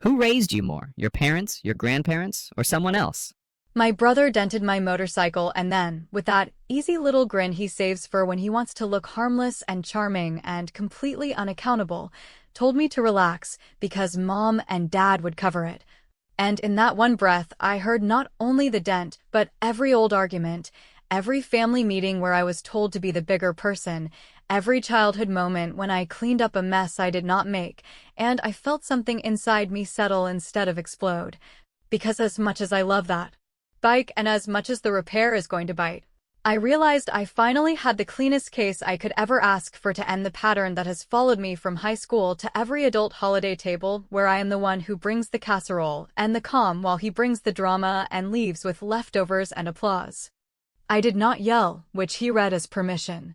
Who raised you more, your parents, your grandparents, or someone else? My brother dented my motorcycle and then, with that easy little grin he saves for when he wants to look harmless and charming and completely unaccountable, told me to relax because mom and dad would cover it. And in that one breath, I heard not only the dent, but every old argument, every family meeting where I was told to be the bigger person, every childhood moment when I cleaned up a mess I did not make, and I felt something inside me settle instead of explode. Because as much as I love that bike and as much as the repair is going to bite, I realized I finally had the cleanest case I could ever ask for to end the pattern that has followed me from high school to every adult holiday table where I am the one who brings the casserole and the calm while he brings the drama and leaves with leftovers and applause. I did not yell, which he read as permission.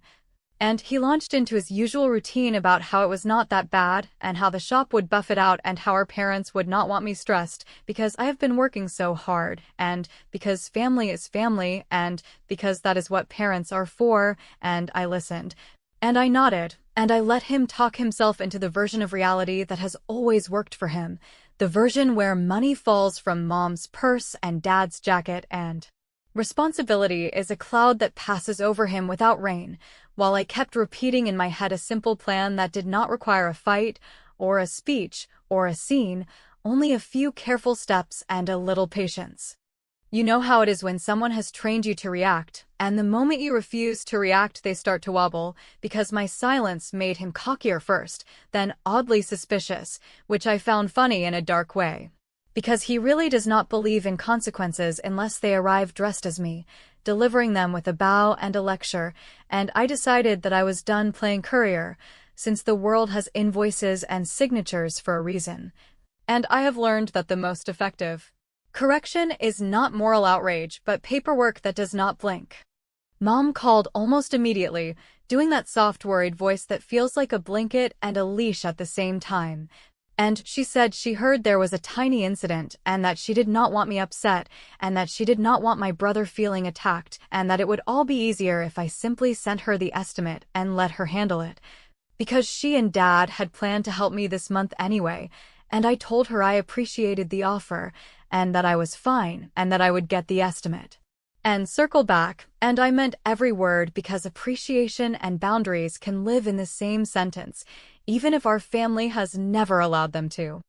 And he launched into his usual routine about how it was not that bad, and how the shop would buff it out, and how our parents would not want me stressed, because I have been working so hard, and because family is family, and because that is what parents are for, and I listened. And I nodded, and I let him talk himself into the version of reality that has always worked for him, the version where money falls from mom's purse and dad's jacket, and responsibility is a cloud that passes over him without rain, while I kept repeating in my head a simple plan that did not require a fight, or a speech, or a scene, only a few careful steps and a little patience. You know how it is when someone has trained you to react, and the moment you refuse to react they start to wobble, because my silence made him cockier first, then oddly suspicious, which I found funny in a dark way. Because he really does not believe in consequences unless they arrive dressed as me, delivering them with a bow and a lecture, and I decided that I was done playing courier, since the world has invoices and signatures for a reason. And I have learned that the most effective correction is not moral outrage, but paperwork that does not blink. Mom called almost immediately, doing that soft, worried voice that feels like a blanket and a leash at the same time. And she said she heard there was a tiny incident, and that she did not want me upset, and that she did not want my brother feeling attacked, and that it would all be easier if I simply sent her the estimate and let her handle it. Because she and Dad had planned to help me this month anyway, and I told her I appreciated the offer, and that I was fine, and that I would get the estimate. And circle back, and I meant every word, because appreciation and boundaries can live in the same sentence, even if our family has never allowed them to.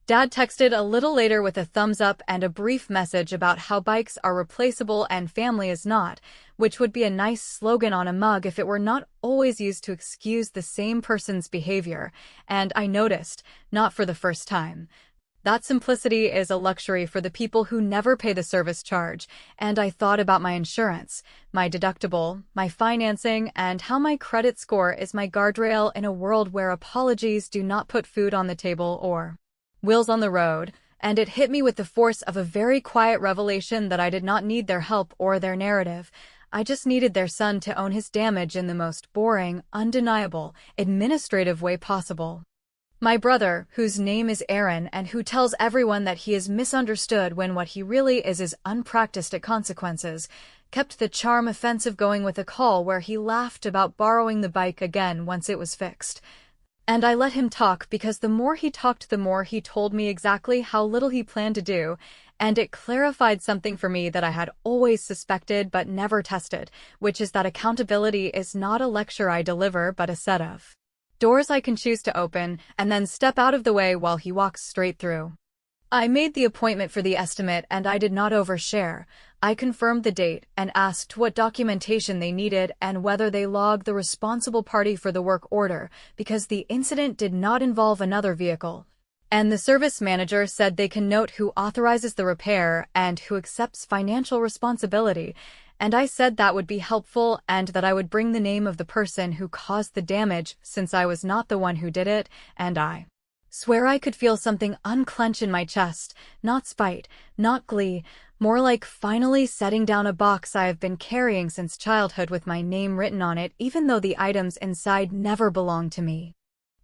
Dad texted a little later with a thumbs up and a brief message about how bikes are replaceable and family is not, which would be a nice slogan on a mug if it were not always used to excuse the same person's behavior, and I noticed, not for the first time, that simplicity is a luxury for the people who never pay the service charge, and I thought about my insurance, my deductible, my financing, and how my credit score is my guardrail in a world where apologies do not put food on the table or wheels on the road, and it hit me with the force of a very quiet revelation that I did not need their help or their narrative. I just needed their son to own his damage in the most boring, undeniable, administrative way possible. My brother, whose name is Aaron and who tells everyone that he is misunderstood when what he really is unpracticed at consequences, kept the charm offensive going with a call where he laughed about borrowing the bike again once it was fixed. And I let him talk because the more he talked the more he told me exactly how little he planned to do, and it clarified something for me that I had always suspected but never tested, which is that accountability is not a lecture I deliver but a set of doors I can choose to open, and then step out of the way while he walks straight through. I made the appointment for the estimate and I did not overshare. I confirmed the date and asked what documentation they needed and whether they logged the responsible party for the work order, because the incident did not involve another vehicle. And the service manager said they can note who authorizes the repair and who accepts financial responsibility, and I said that would be helpful and that I would bring the name of the person who caused the damage since I was not the one who did it, and I swear I could feel something unclench in my chest, not spite, not glee, more like finally setting down a box I have been carrying since childhood with my name written on it even though the items inside never belonged to me.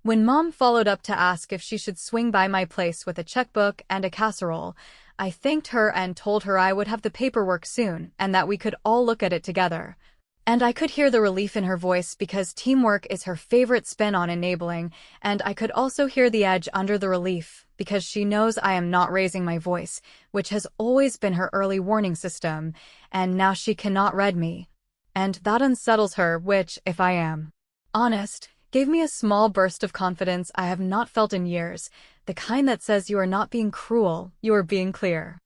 When Mom followed up to ask if she should swing by my place with a checkbook and a casserole, I thanked her and told her I would have the paperwork soon and that we could all look at it together. And I could hear the relief in her voice because teamwork is her favorite spin on enabling, and I could also hear the edge under the relief, because she knows I am not raising my voice, which has always been her early warning system, and now she cannot read me. And that unsettles her, which, if I am honest, gave me a small burst of confidence I have not felt in years, the kind that says you are not being cruel, you are being clear.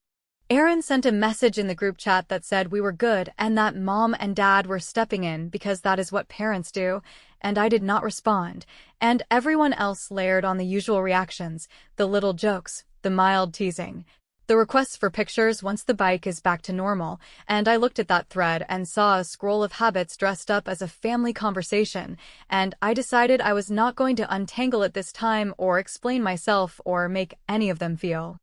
Aaron sent a message in the group chat that said we were good and that Mom and Dad were stepping in because that is what parents do, and I did not respond, and everyone else layered on the usual reactions, the little jokes, the mild teasing, the requests for pictures once the bike is back to normal, and I looked at that thread and saw a scroll of habits dressed up as a family conversation, and I decided I was not going to untangle it this time or explain myself or make any of them feel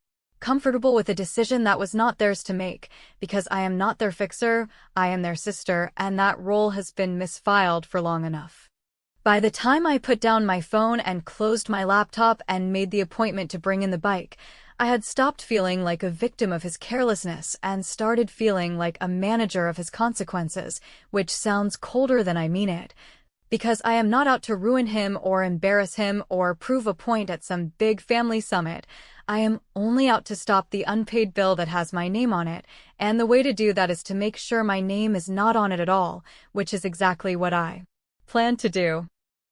comfortable with a decision that was not theirs to make, because I am not their fixer, I am their sister, and that role has been misfiled for long enough. By the time I put down my phone and closed my laptop and made the appointment to bring in the bike, I had stopped feeling like a victim of his carelessness and started feeling like a manager of his consequences, which sounds colder than I mean it. Because I am not out to ruin him or embarrass him or prove a point at some big family summit. I am only out to stop the unpaid bill that has my name on it, and the way to do that is to make sure my name is not on it at all, which is exactly what I plan to do.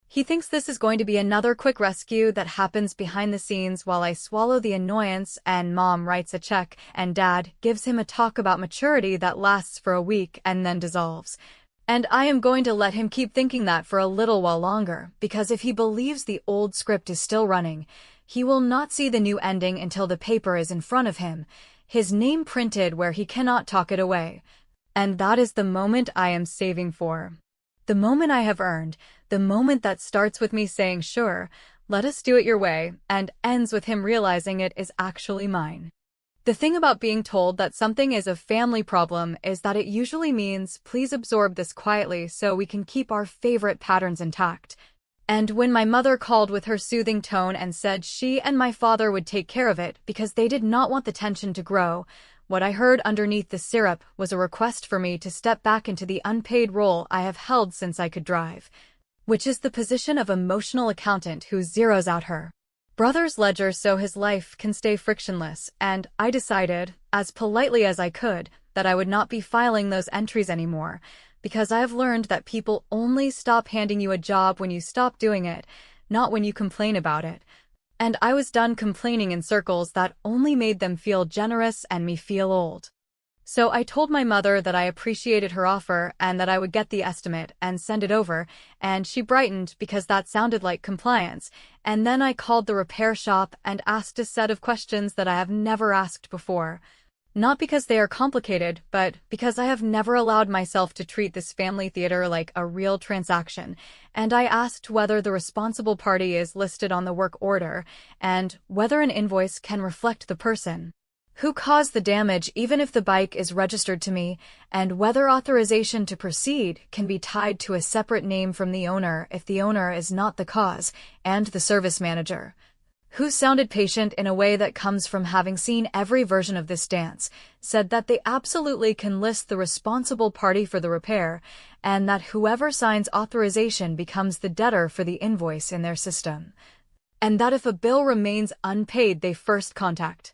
He thinks this is going to be another quick rescue that happens behind the scenes while I swallow the annoyance and Mom writes a check and Dad gives him a talk about maturity that lasts for a week and then dissolves. And I am going to let him keep thinking that for a little while longer, because if he believes the old script is still running, he will not see the new ending until the paper is in front of him, his name printed where he cannot talk it away. And that is the moment I am saving for. The moment I have earned, the moment that starts with me saying, sure, let us do it your way, and ends with him realizing it is actually mine. The thing about being told that something is a family problem is that it usually means, please absorb this quietly so we can keep our favorite patterns intact. And when my mother called with her soothing tone and said she and my father would take care of it because they did not want the tension to grow, what I heard underneath the syrup was a request for me to step back into the unpaid role I have held since I could drive, which is the position of emotional accountant who zeroes out her brother's ledger so his life can stay frictionless, and I decided, as politely as I could, that I would not be filing those entries anymore, because I have learned that people only stop handing you a job when you stop doing it, not when you complain about it. And I was done complaining in circles that only made them feel generous and me feel old. So I told my mother that I appreciated her offer and that I would get the estimate and send it over, and she brightened because that sounded like compliance, and then I called the repair shop and asked a set of questions that I have never asked before. Not because they are complicated, but because I have never allowed myself to treat this family theater like a real transaction, and I asked whether the responsible party is listed on the work order, and whether an invoice can reflect the person who caused the damage even if the bike is registered to me, and whether authorization to proceed can be tied to a separate name from the owner if the owner is not the cause, and the service manager, who sounded patient in a way that comes from having seen every version of this dance, said that they absolutely can list the responsible party for the repair, and that whoever signs authorization becomes the debtor for the invoice in their system, and that if a bill remains unpaid they first contact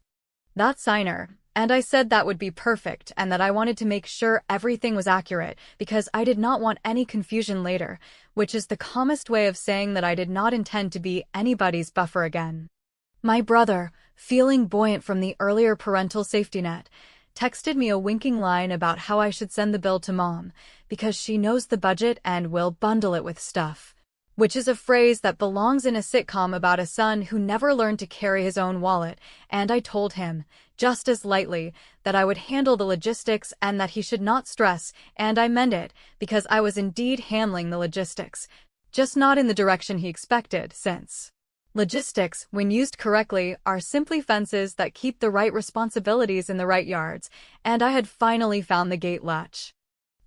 that signer. And I said that would be perfect and that I wanted to make sure everything was accurate because I did not want any confusion later, which is the calmest way of saying that I did not intend to be anybody's buffer again. My brother, feeling buoyant from the earlier parental safety net, texted me a winking line about how I should send the bill to Mom because she knows the budget and will bundle it with stuff, which is a phrase that belongs in a sitcom about a son who never learned to carry his own wallet, and I told him, just as lightly, that I would handle the logistics and that he should not stress, and I meant it, because I was indeed handling the logistics, just not in the direction he expected, since logistics, when used correctly, are simply fences that keep the right responsibilities in the right yards, and I had finally found the gate latch.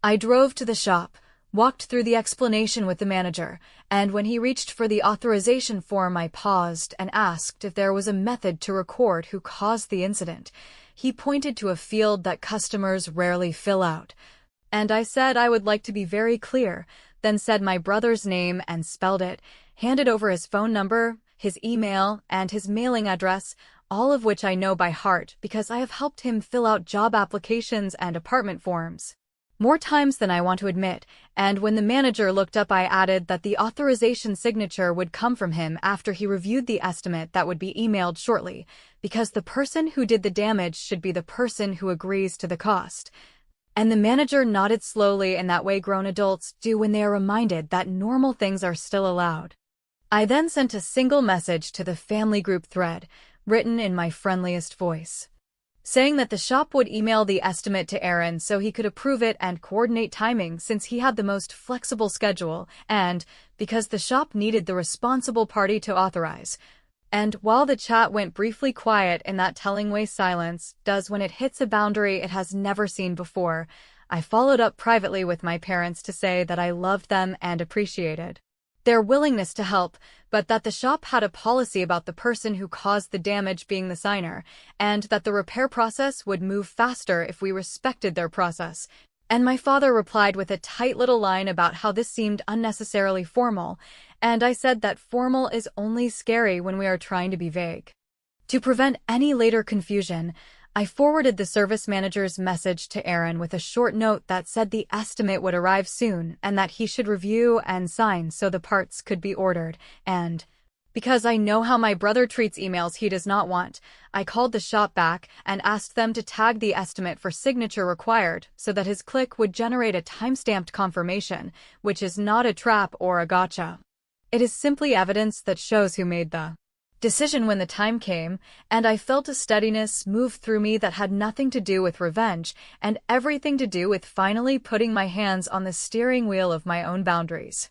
I drove to the shop, walked through the explanation with the manager, and when he reached for the authorization form I paused and asked if there was a method to record who caused the incident. He pointed to a field that customers rarely fill out, and I said I would like to be very clear, then said my brother's name and spelled it, handed over his phone number, his email, and his mailing address, all of which I know by heart because I have helped him fill out job applications and apartment forms more times than I want to admit, and when the manager looked up I added that the authorization signature would come from him after he reviewed the estimate that would be emailed shortly, because the person who did the damage should be the person who agrees to the cost. And the manager nodded slowly in that way grown adults do when they are reminded that normal things are still allowed. I then sent a single message to the family group thread, written in my friendliest voice, saying that the shop would email the estimate to Aaron so he could approve it and coordinate timing since he had the most flexible schedule and because the shop needed the responsible party to authorize. And while the chat went briefly quiet in that telling way silence does when it hits a boundary it has never seen before, I followed up privately with my parents to say that I loved them and appreciated their willingness to help, but that the shop had a policy about the person who caused the damage being the signer, and that the repair process would move faster if we respected their process. And my father replied with a tight little line about how this seemed unnecessarily formal, and I said that formal is only scary when we are trying to be vague. To prevent any later confusion, I forwarded the service manager's message to Aaron with a short note that said the estimate would arrive soon and that he should review and sign so the parts could be ordered, and because I know how my brother treats emails he does not want, I called the shop back and asked them to tag the estimate for signature required so that his click would generate a time-stamped confirmation, which is not a trap or a gotcha. It is simply evidence that shows who made the decision when the time came, and I felt a steadiness move through me that had nothing to do with revenge and everything to do with finally putting my hands on the steering wheel of my own boundaries.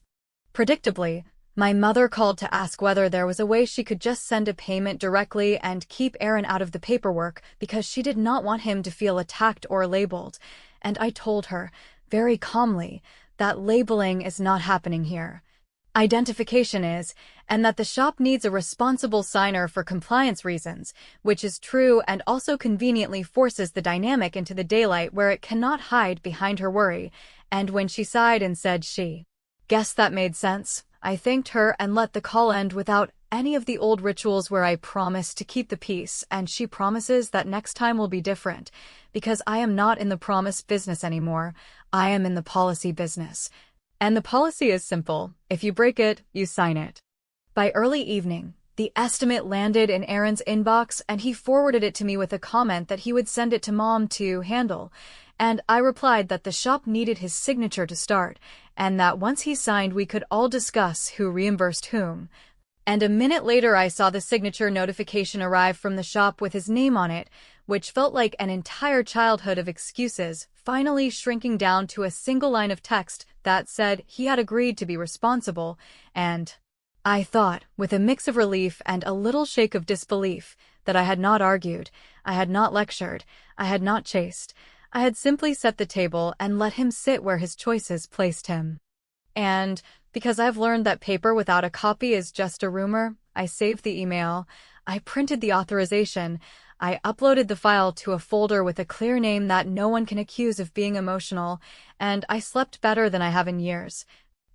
Predictably, my mother called to ask whether there was a way she could just send a payment directly and keep Aaron out of the paperwork because she did not want him to feel attacked or labeled, and I told her, very calmly, that labeling is not happening here. Identification is, and that the shop needs a responsible signer for compliance reasons, which is true and also conveniently forces the dynamic into the daylight where it cannot hide behind her worry, and when she sighed and said she guessed that made sense, I thanked her and let the call end without any of the old rituals where I promise to keep the peace and she promises that next time will be different, because I am not in the promise business anymore, I am in the policy business. And the policy is simple. If you break it, you sign it. By early evening, the estimate landed in Aaron's inbox and he forwarded it to me with a comment that he would send it to Mom to handle. And I replied that the shop needed his signature to start, and that once he signed we could all discuss who reimbursed whom. And a minute later I saw the signature notification arrive from the shop with his name on it, which felt like an entire childhood of excuses, finally shrinking down to a single line of text that said he had agreed to be responsible, and I thought, with a mix of relief and a little shake of disbelief, that I had not argued, I had not lectured, I had not chased, I had simply set the table and let him sit where his choices placed him. And because I've learned that paper without a copy is just a rumor, I saved the email, I printed the authorization, I uploaded the file to a folder with a clear name that no one can accuse of being emotional, and I slept better than I have in years.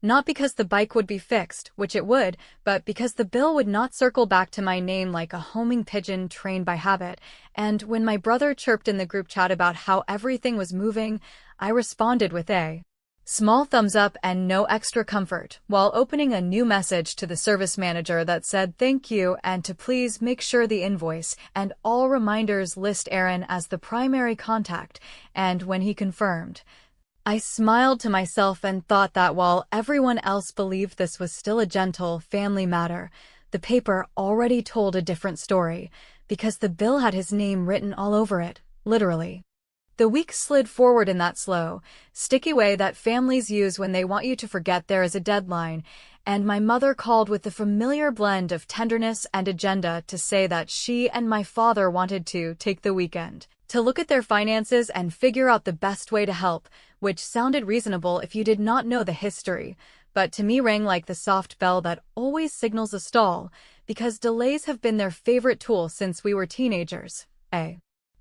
Not because the bike would be fixed, which it would, but because the bill would not circle back to my name like a homing pigeon trained by habit, and when my brother chirped in the group chat about how everything was moving, I responded with a small thumbs up and no extra comfort, while opening a new message to the service manager that said thank you and to please make sure the invoice and all reminders list Aaron as the primary contact, and when he confirmed, I smiled to myself and thought that while everyone else believed this was still a gentle family matter, the paper already told a different story, because the bill had his name written all over it, literally. The weeks slid forward in that slow, sticky way that families use when they want you to forget there is a deadline, and my mother called with the familiar blend of tenderness and agenda to say that she and my father wanted to take the weekend to look at their finances and figure out the best way to help, which sounded reasonable if you did not know the history, but to me rang like the soft bell that always signals a stall, because delays have been their favorite tool since we were teenagers.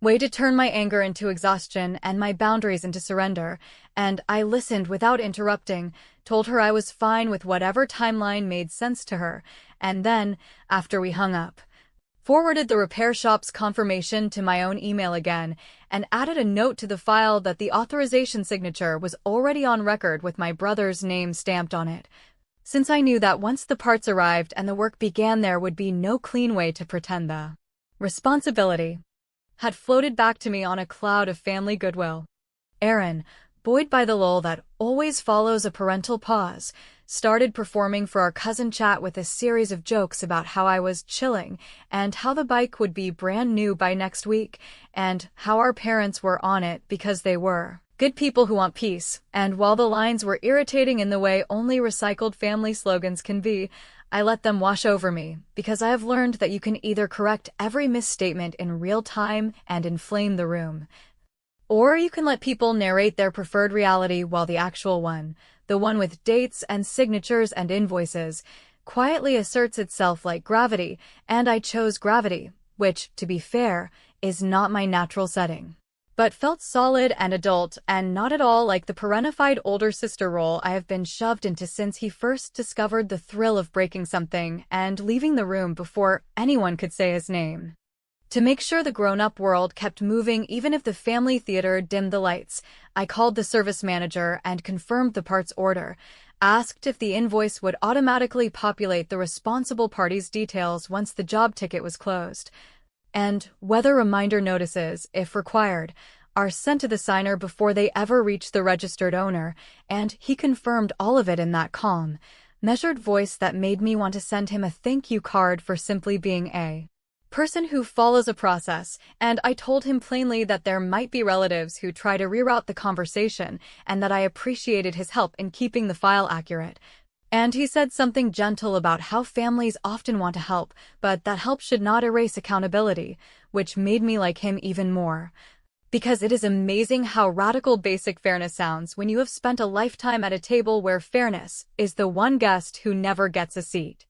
way to turn my anger into exhaustion and my boundaries into surrender, and I listened without interrupting, told her I was fine with whatever timeline made sense to her, and then, after we hung up, forwarded the repair shop's confirmation to my own email again, and added a note to the file that the authorization signature was already on record with my brother's name stamped on it. Since I knew that once the parts arrived and the work began, there would be no clean way to pretend the responsibility had floated back to me on a cloud of family goodwill. Aaron, buoyed by the lull that always follows a parental pause, started performing for our cousin Chat with a series of jokes about how I was chilling, and how the bike would be brand new by next week, and how our parents were on it because they were good people who want peace. And while the lines were irritating in the way only recycled family slogans can be, I let them wash over me, because I have learned that you can either correct every misstatement in real time and inflame the room, or you can let people narrate their preferred reality while the actual one, the one with dates and signatures and invoices, quietly asserts itself like gravity, and I chose gravity, which, to be fair, is not my natural setting, but felt solid and adult, and not at all like the parentified older sister role I have been shoved into since he first discovered the thrill of breaking something and leaving the room before anyone could say his name. To make sure the grown-up world kept moving even if the family theater dimmed the lights, I called the service manager and confirmed the parts order, asked if the invoice would automatically populate the responsible party's details once the job ticket was closed, and whether reminder notices, if required, are sent to the signer before they ever reach the registered owner, and he confirmed all of it in that calm, measured voice that made me want to send him a thank you card for simply being a person who follows a process, and I told him plainly that there might be relatives who try to reroute the conversation, and that I appreciated his help in keeping the file accurate. And he said something gentle about how families often want to help, but that help should not erase accountability, which made me like him even more. Because it is amazing how radical basic fairness sounds when you have spent a lifetime at a table where fairness is the one guest who never gets a seat.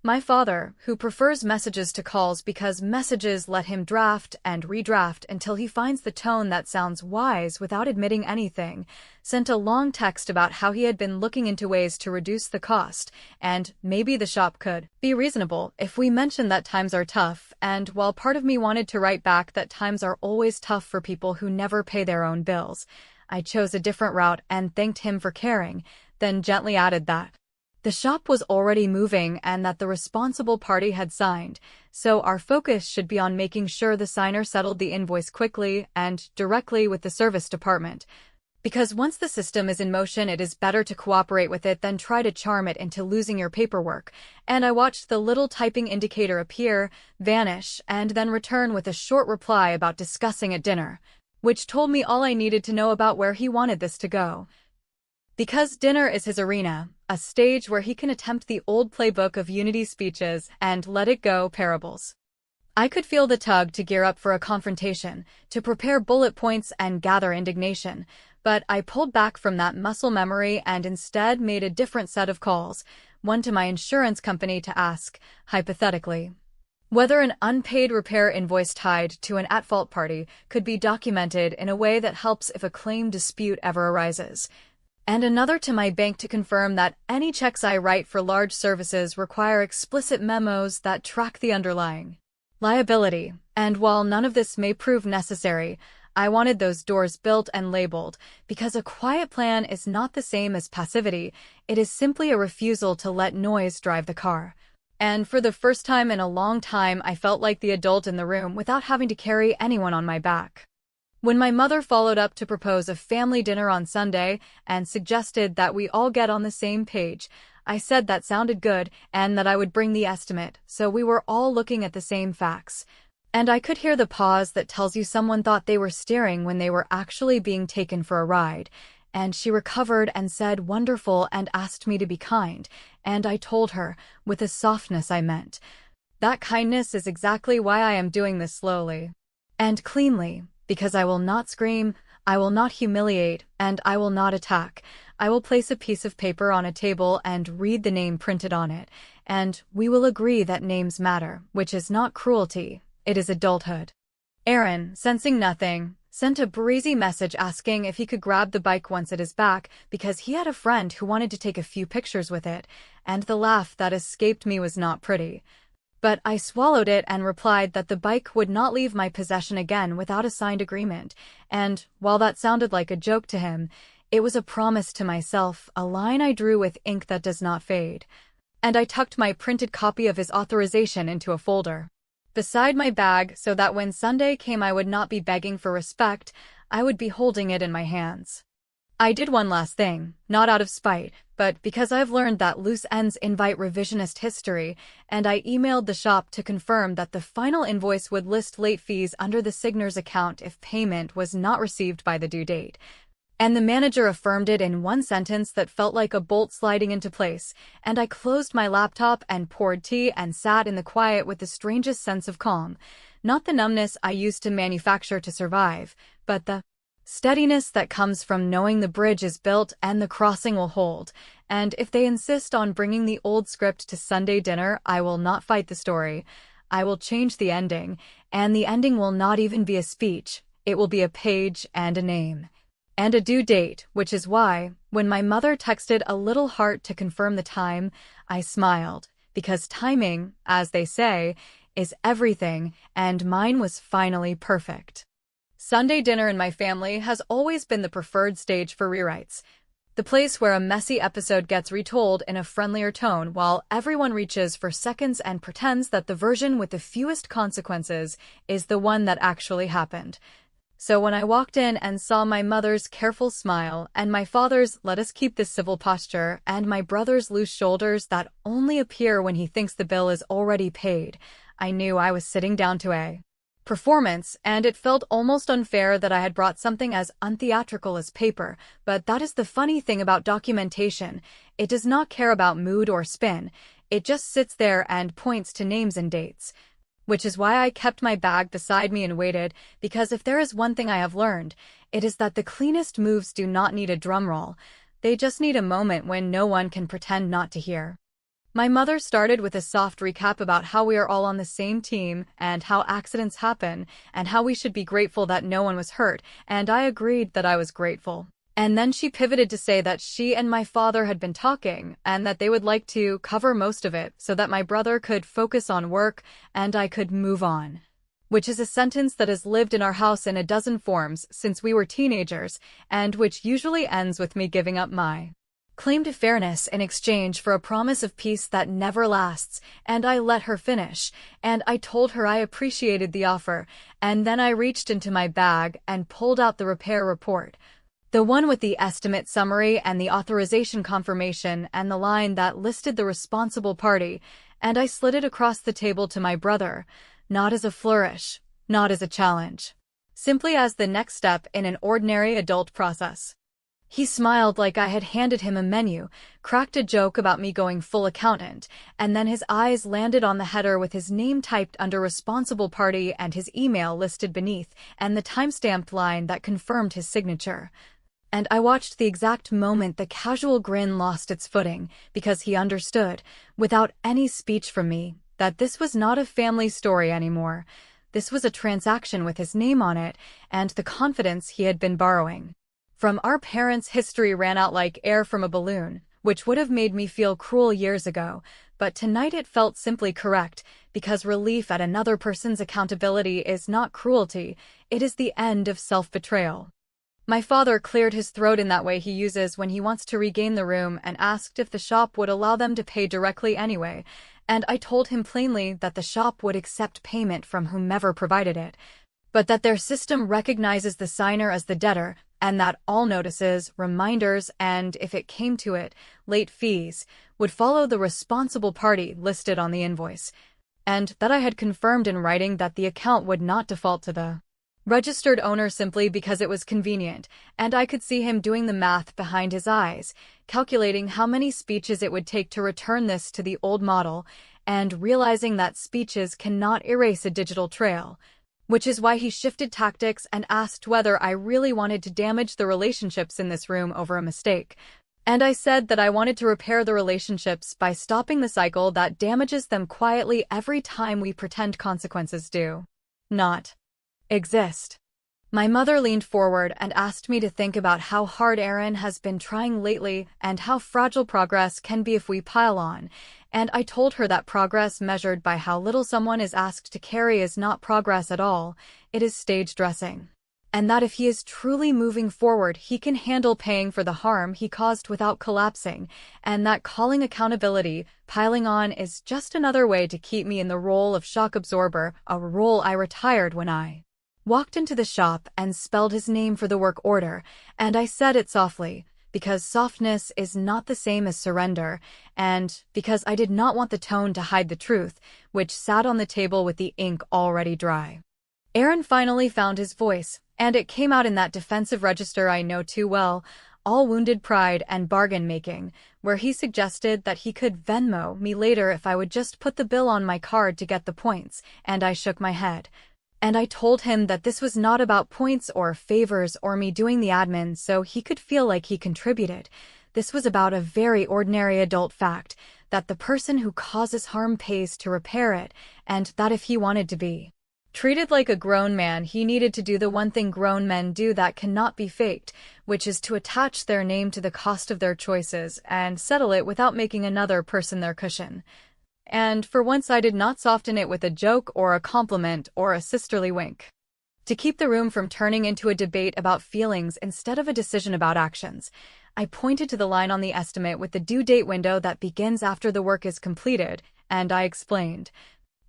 My father, who prefers messages to calls because messages let him draft and redraft until he finds the tone that sounds wise without admitting anything, sent a long text about how he had been looking into ways to reduce the cost, and maybe the shop could be reasonable if we mentioned that times are tough, and while part of me wanted to write back that times are always tough for people who never pay their own bills, I chose a different route and thanked him for caring, then gently added that the shop was already moving and that the responsible party had signed, so our focus should be on making sure the signer settled the invoice quickly and directly with the service department. Because once the system is in motion, it is better to cooperate with it than try to charm it into losing your paperwork, and I watched the little typing indicator appear, vanish, and then return with a short reply about discussing at dinner, which told me all I needed to know about where he wanted this to go. Because dinner is his arena, a stage where he can attempt the old playbook of unity speeches and let it go parables. I could feel the tug to gear up for a confrontation, to prepare bullet points and gather indignation, but I pulled back from that muscle memory and instead made a different set of calls, one to my insurance company to ask, hypothetically, whether an unpaid repair invoice tied to an at-fault party could be documented in a way that helps if a claim dispute ever arises, and another to my bank to confirm that any checks I write for large services require explicit memos that track the underlying liability. And while none of this may prove necessary, I wanted those doors built and labeled, because a quiet plan is not the same as passivity. It is simply a refusal to let noise drive the car. And for the first time in a long time, I felt like the adult in the room without having to carry anyone on my back. When my mother followed up to propose a family dinner on Sunday and suggested that we all get on the same page, I said that sounded good and that I would bring the estimate, so we were all looking at the same facts. And I could hear the pause that tells you someone thought they were steering when they were actually being taken for a ride. And she recovered and said wonderful and asked me to be kind, and I told her, with a softness I meant, that kindness is exactly why I am doing this slowly and cleanly. Because I will not scream, I will not humiliate, and I will not attack. I will place a piece of paper on a table and read the name printed on it, and we will agree that names matter, which is not cruelty, it is adulthood. Aaron, sensing nothing, sent a breezy message asking if he could grab the bike once it is back because he had a friend who wanted to take a few pictures with it, and the laugh that escaped me was not pretty. But I swallowed it and replied that the bike would not leave my possession again without a signed agreement, and while that sounded like a joke to him, it was a promise to myself, a line I drew with ink that does not fade. And I tucked my printed copy of his authorization into a folder beside my bag so that when Sunday came I would not be begging for respect, I would be holding it in my hands. I did one last thing, not out of spite, but because I've learned that loose ends invite revisionist history, and I emailed the shop to confirm that the final invoice would list late fees under the Signer's account if payment was not received by the due date. And the manager affirmed it in one sentence that felt like a bolt sliding into place, and I closed my laptop and poured tea and sat in the quiet with the strangest sense of calm. Not the numbness I used to manufacture to survive, but the steadiness that comes from knowing the bridge is built and the crossing will hold. And if they insist on bringing the old script to Sunday dinner, I will not fight the story. I will change the ending, and the ending will not even be a speech. It will be a page and a name and a due date, which is why, when my mother texted a little heart to confirm the time, I smiled, because timing, as they say, is everything, and mine was finally perfect. Sunday dinner in my family has always been the preferred stage for rewrites, the place where a messy episode gets retold in a friendlier tone while everyone reaches for seconds and pretends that the version with the fewest consequences is the one that actually happened. So when I walked in and saw my mother's careful smile and my father's "let us keep this civil" posture and my brother's loose shoulders that only appear when he thinks the bill is already paid, I knew I was sitting down to a performance, and it felt almost unfair that I had brought something as untheatrical as paper, but that is the funny thing about documentation. It does not care about mood or spin. It just sits there and points to names and dates. Which is why I kept my bag beside me and waited, because if there is one thing I have learned, it is that the cleanest moves do not need a drum roll. They just need a moment when no one can pretend not to hear. My mother started with a soft recap about how we are all on the same team and how accidents happen and how we should be grateful that no one was hurt, and I agreed that I was grateful. And then she pivoted to say that she and my father had been talking and that they would like to cover most of it so that my brother could focus on work and I could move on. Which is a sentence that has lived in our house in a dozen forms since we were teenagers, and which usually ends with me giving up my claim to fairness in exchange for a promise of peace that never lasts, and I let her finish, and I told her I appreciated the offer, and then I reached into my bag and pulled out the repair report. The one with the estimate summary and the authorization confirmation and the line that listed the responsible party, and I slid it across the table to my brother, not as a flourish, not as a challenge, simply as the next step in an ordinary adult process. He smiled like I had handed him a menu, cracked a joke about me going full accountant, and then his eyes landed on the header with his name typed under responsible party and his email listed beneath, and the timestamped line that confirmed his signature. And I watched the exact moment the casual grin lost its footing, because he understood, without any speech from me, that this was not a family story anymore. This was a transaction with his name on it, and the confidence he had been borrowing from our parents' history ran out like air from a balloon, which would have made me feel cruel years ago, but tonight it felt simply correct, because relief at another person's accountability is not cruelty, it is the end of self-betrayal. My father cleared his throat in that way he uses when he wants to regain the room and asked if the shop would allow them to pay directly anyway, and I told him plainly that the shop would accept payment from whomever provided it, but that their system recognizes the signer as the debtor, and that all notices, reminders, and, if it came to it, late fees, would follow the responsible party listed on the invoice, and that I had confirmed in writing that the account would not default to the registered owner simply because it was convenient, and I could see him doing the math behind his eyes, calculating how many speeches it would take to return this to the old model, and realizing that speeches cannot erase a digital trail, which is why he shifted tactics and asked whether I really wanted to damage the relationships in this room over a mistake. And I said that I wanted to repair the relationships by stopping the cycle that damages them quietly every time we pretend consequences do not exist. My mother leaned forward and asked me to think about how hard Aaron has been trying lately and how fragile progress can be if we pile on, and I told her that progress measured by how little someone is asked to carry is not progress at all, it is stage dressing. And that if he is truly moving forward, he can handle paying for the harm he caused without collapsing, and that calling accountability, piling on, is just another way to keep me in the role of shock absorber, a role I retired when I walked into the shop and spelled his name for the work order, and I said it softly, because softness is not the same as surrender, and because I did not want the tone to hide the truth, which sat on the table with the ink already dry. Aaron finally found his voice, and it came out in that defensive register I know too well, all wounded pride and bargain-making, where he suggested that he could Venmo me later if I would just put the bill on my card to get the points, and I shook my head. And I told him that this was not about points or favors or me doing the admin so he could feel like he contributed. This was about a very ordinary adult fact, that the person who causes harm pays to repair it, and that if he wanted to be treated like a grown man, he needed to do the one thing grown men do that cannot be faked, which is to attach their name to the cost of their choices and settle it without making another person their cushion. And for once I did not soften it with a joke or a compliment or a sisterly wink. To keep the room from turning into a debate about feelings instead of a decision about actions, I pointed to the line on the estimate with the due date window that begins after the work is completed, and I explained,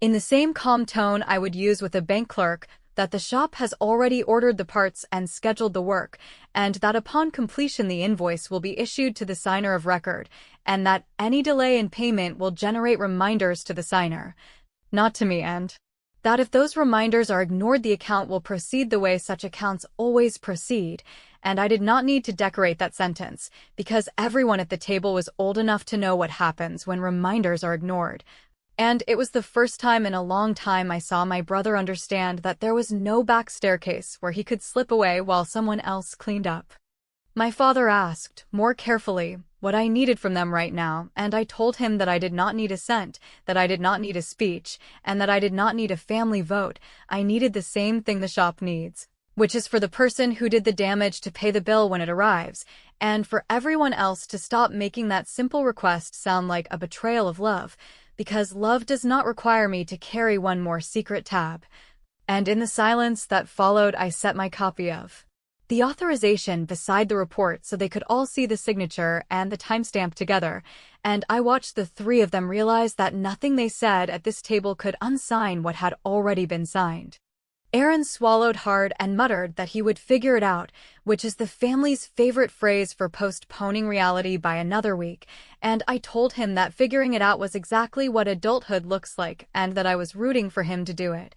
in the same calm tone I would use with a bank clerk, that the shop has already ordered the parts and scheduled the work, and that upon completion the invoice will be issued to the signer of record, and that any delay in payment will generate reminders to the signer, not to me, and that if those reminders are ignored the account will proceed the way such accounts always proceed, and I did not need to decorate that sentence, because everyone at the table was old enough to know what happens when reminders are ignored. And it was the first time in a long time I saw my brother understand that there was no back staircase where he could slip away while someone else cleaned up. My father asked, more carefully, what I needed from them right now, and I told him that I did not need a cent, that I did not need a speech, and that I did not need a family vote. I needed the same thing the shop needs, which is for the person who did the damage to pay the bill when it arrives, and for everyone else to stop making that simple request sound like a betrayal of love, because love does not require me to carry one more secret tab. And in the silence that followed, I set my copy of the authorization beside the report so they could all see the signature and the timestamp together, and I watched the three of them realize that nothing they said at this table could unsign what had already been signed. Aaron swallowed hard and muttered that he would figure it out, which is the family's favorite phrase for postponing reality by another week, and I told him that figuring it out was exactly what adulthood looks like and that I was rooting for him to do it.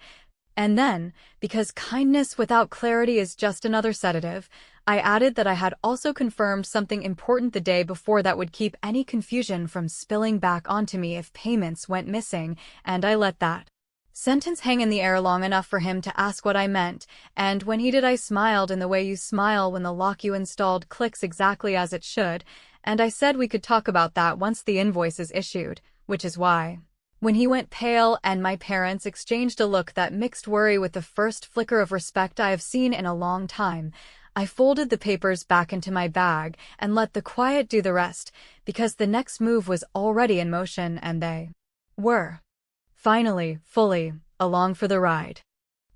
And then, because kindness without clarity is just another sedative, I added that I had also confirmed something important the day before that would keep any confusion from spilling back onto me if payments went missing, and I let that sentence hang in the air long enough for him to ask what I meant, and when he did I smiled in the way you smile when the lock you installed clicks exactly as it should, and I said we could talk about that once the invoice is issued, which is why when he went pale and my parents exchanged a look that mixed worry with the first flicker of respect I have seen in a long time, I folded the papers back into my bag and let the quiet do the rest, because the next move was already in motion and they were finally, fully, along for the ride.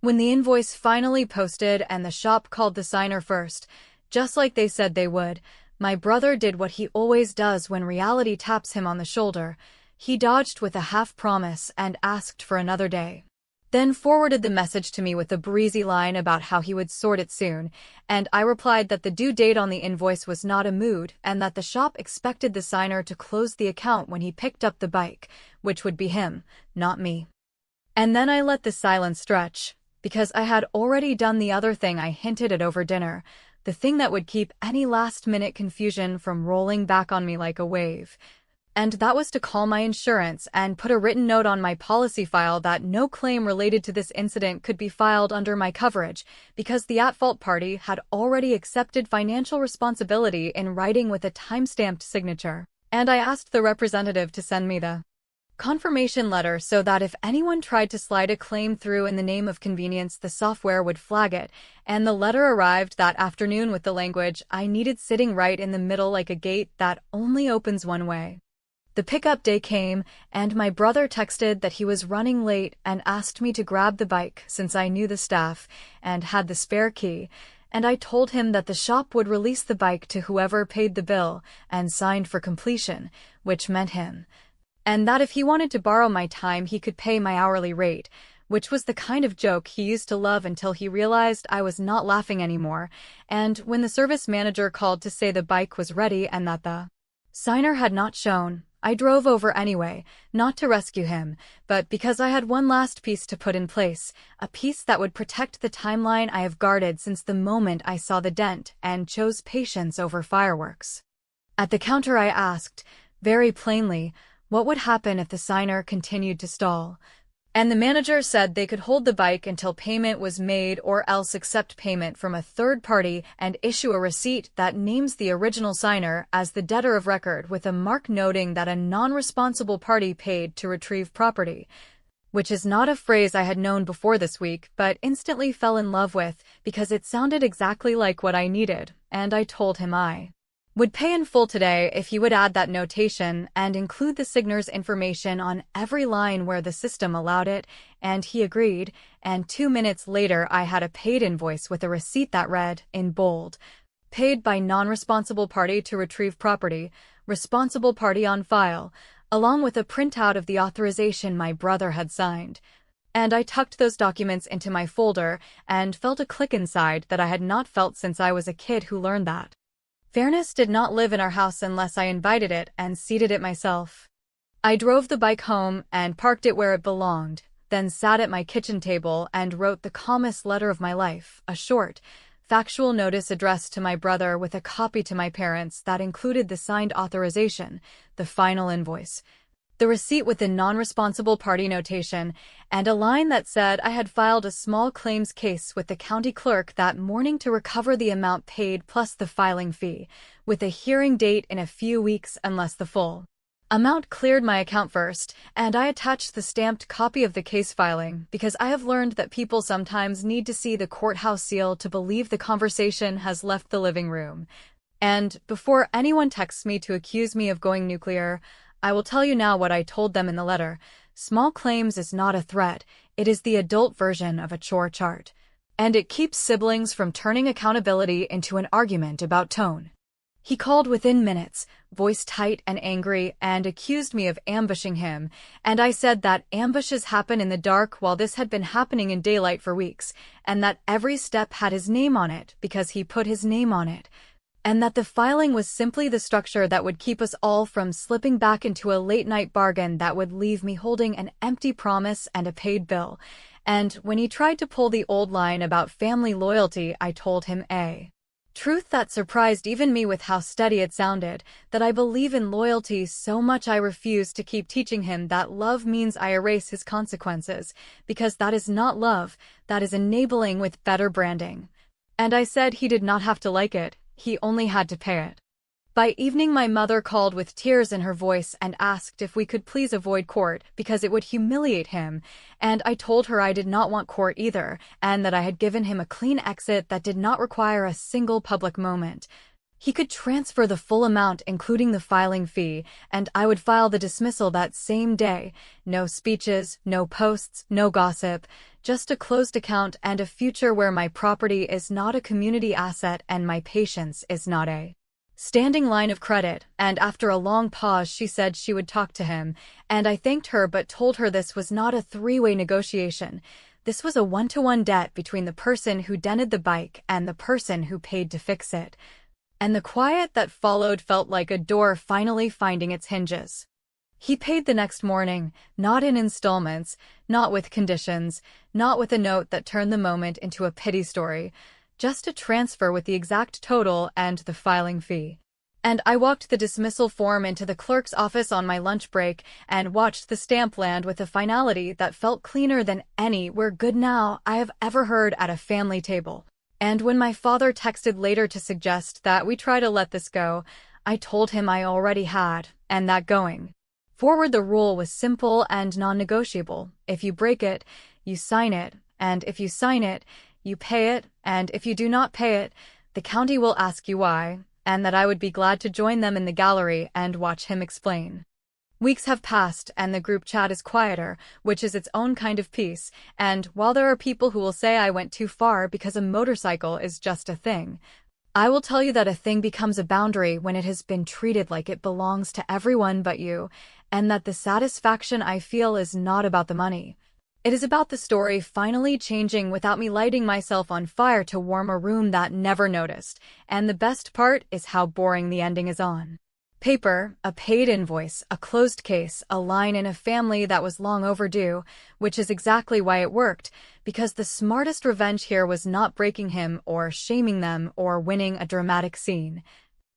When the invoice finally posted and the shop called the signer first, just like they said they would, my brother did what he always does when reality taps him on the shoulder. He dodged with a half-promise and asked for another day. Then forwarded the message to me with a breezy line about how he would sort it soon, and I replied that the due date on the invoice was not a mood and that the shop expected the signer to close the account when he picked up the bike, which would be him, not me. And then I let the silence stretch, because I had already done the other thing I hinted at over dinner, the thing that would keep any last-minute confusion from rolling back on me like a wave. And that was to call my insurance and put a written note on my policy file that no claim related to this incident could be filed under my coverage, because the at-fault party had already accepted financial responsibility in writing with a time-stamped signature. And I asked the representative to send me the confirmation letter so that if anyone tried to slide a claim through in the name of convenience, the software would flag it, and the letter arrived that afternoon with the language I needed sitting right in the middle like a gate that only opens one way. The pickup day came, and my brother texted that he was running late and asked me to grab the bike since I knew the staff and had the spare key, and I told him that the shop would release the bike to whoever paid the bill and signed for completion, which meant him, and that if he wanted to borrow my time he could pay my hourly rate, which was the kind of joke he used to love until he realized I was not laughing anymore, and when the service manager called to say the bike was ready and that the signer had not shown, I drove over anyway, not to rescue him, but because I had one last piece to put in place, a piece that would protect the timeline I have guarded since the moment I saw the dent and chose patience over fireworks. At the counter I asked, very plainly, what would happen if the signer continued to stall, and the manager said they could hold the bike until payment was made or else accept payment from a third party and issue a receipt that names the original signer as the debtor of record with a mark noting that a non-responsible party paid to retrieve property, which is not a phrase I had known before this week but instantly fell in love with because it sounded exactly like what I needed, and I told him I would pay in full today if he would add that notation and include the signer's information on every line where the system allowed it, and he agreed, and 2 minutes later I had a paid invoice with a receipt that read, in bold, paid by non-responsible party to retrieve property, responsible party on file, along with a printout of the authorization my brother had signed. And I tucked those documents into my folder and felt a click inside that I had not felt since I was a kid who learned that fairness did not live in our house unless I invited it and seated it myself. I drove the bike home and parked it where it belonged, then sat at my kitchen table and wrote the calmest letter of my life, a short, factual notice addressed to my brother with a copy to my parents that included the signed authorization, the final invoice, the receipt with the non-responsible party notation, and a line that said I had filed a small claims case with the county clerk that morning to recover the amount paid plus the filing fee, with a hearing date in a few weeks unless the full amount cleared my account first, and I attached the stamped copy of the case filing because I have learned that people sometimes need to see the courthouse seal to believe the conversation has left the living room. And before anyone texts me to accuse me of going nuclear, I will tell you now what I told them in the letter. Small claims is not a threat, it is the adult version of a chore chart. And it keeps siblings from turning accountability into an argument about tone. He called within minutes, voice tight and angry, and accused me of ambushing him, and I said that ambushes happen in the dark while this had been happening in daylight for weeks, and that every step had his name on it because he put his name on it, and that the filing was simply the structure that would keep us all from slipping back into a late-night bargain that would leave me holding an empty promise and a paid bill. And when he tried to pull the old line about family loyalty, I told him a truth that surprised even me with how steady it sounded, that I believe in loyalty so much I refuse to keep teaching him that love means I erase his consequences, because that is not love, that is enabling with better branding. And I said he did not have to like it. He only had to pay it. By evening my mother called with tears in her voice and asked if we could please avoid court because it would humiliate him, and I told her I did not want court either, and that I had given him a clean exit that did not require a single public moment. He could transfer the full amount including the filing fee, and I would file the dismissal that same day. No speeches, no posts, no gossip, just a closed account and a future where my property is not a community asset and my patience is not a standing line of credit. And after a long pause she said she would talk to him, and I thanked her but told her this was not a three-way negotiation. This was a one-to-one debt between the person who dented the bike and the person who paid to fix it. And the quiet that followed felt like a door finally finding its hinges. He paid the next morning, not in installments, not with conditions, not with a note that turned the moment into a pity story, just a transfer with the exact total and the filing fee. And I walked the dismissal form into the clerk's office on my lunch break and watched the stamp land with a finality that felt cleaner than any "we're good now" I have ever heard at a family table. And when my father texted later to suggest that we try to let this go, I told him I already had, and that going Forward, the rule was simple and non-negotiable. If you break it, you sign it, and if you sign it, you pay it, and if you do not pay it, the county will ask you why, and that I would be glad to join them in the gallery and watch him explain. Weeks have passed, and the group chat is quieter, which is its own kind of peace, and while there are people who will say I went too far because a motorcycle is just a thing, I will tell you that a thing becomes a boundary when it has been treated like it belongs to everyone but you, and that the satisfaction I feel is not about the money. It is about the story finally changing without me lighting myself on fire to warm a room that never noticed, and the best part is how boring the ending is on paper, a paid invoice, a closed case, a line in a family that was long overdue, which is exactly why it worked, because the smartest revenge here was not breaking him or shaming them or winning a dramatic scene.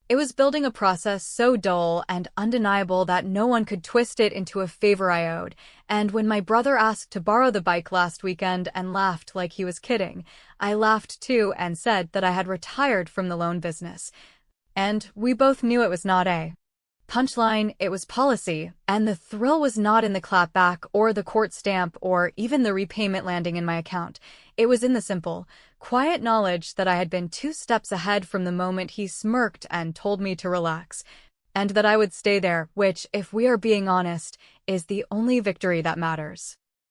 It was building a process so dull and undeniable that no one could twist it into a favor I owed, and when my brother asked to borrow the bike last weekend and laughed like he was kidding, I laughed too and said that I had retired from the loan business. And we both knew it was not a punchline, it was policy, and the thrill was not in the clapback or the court stamp or even the repayment landing in my account. It was in the simple, quiet knowledge that I had been 2 steps ahead from the moment he smirked and told me to relax, and that I would stay there, which, if we are being honest, is the only victory that matters.